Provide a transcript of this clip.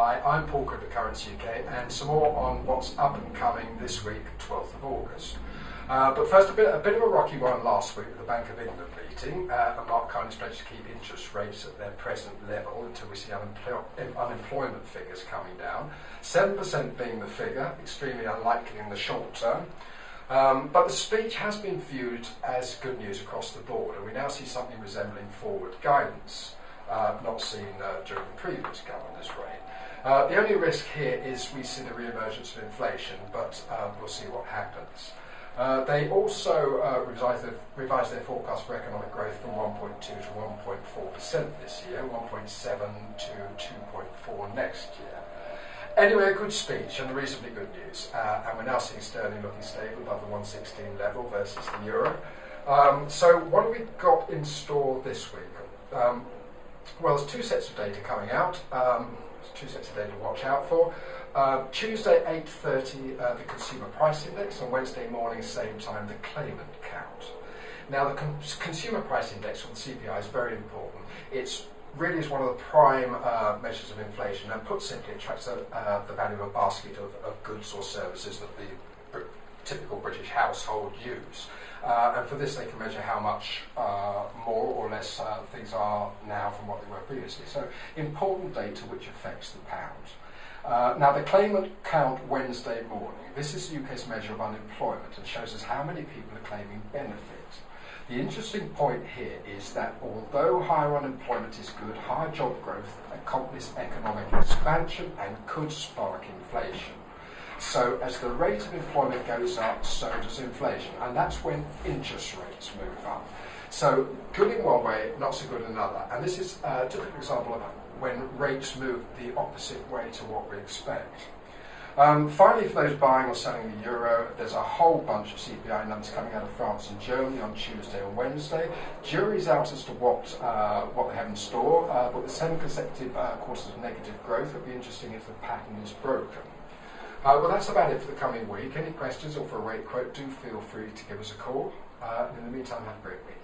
Hi, I'm Paul Crimp at Currency UK, and some more on what's up and coming this week, 12th of August. But first, a bit of a rocky one last week with the Bank of England meeting, and Mark kindly pledged to keep interest rates at their present level until we see unemployment figures coming down. 7% being the figure, extremely unlikely in the short term. But the speech has been viewed as good news across the board, and we now see something resembling forward guidance, not seen during the previous governor's reign. The only risk here is we see the re-emergence of inflation, but we'll see what happens. They also revised their forecast for economic growth from 1.2 to 1.4% this year, 1.7 to 2.4 next year. Anyway, a good speech and reasonably good news. And we're now seeing sterling looking stable above the 116 level versus the euro. So what have we got in store this week? Well, there's two sets of data coming out. Two sets of data to watch out for. Tuesday, 8:30, the Consumer Price Index, and Wednesday morning, same time, the claimant count. Now, the Consumer Price Index, or the CPI, is very important. It's really is one of the prime measures of inflation, and put simply, it tracks the value of a basket of goods or services that the typical British household use. And for this, they can measure how much more or less things are now from what they were previously. So, important data which affects the pound. Now, the claimant count Wednesday morning. This is the UK's measure of unemployment and shows us how many people are claiming benefit. The interesting point here is that although higher unemployment is good, higher job growth accompanies economic expansion and could spark inflation. So as the rate of employment goes up, so does inflation, and that's when interest rates move up. So good in one way, not so good in another. And this is a typical example of when rates move the opposite way to what we expect. Finally, for those buying or selling the euro, there's a whole bunch of CPI numbers coming out of France and Germany on Tuesday and Wednesday. Jury's out as to what they have in store, but with 7 consecutive quarters of negative growth, it'll be interesting if the pattern is broken. Well, that's about it for the coming week. Any questions or for a rate quote, do feel free to give us a call. In the meantime, have a great week.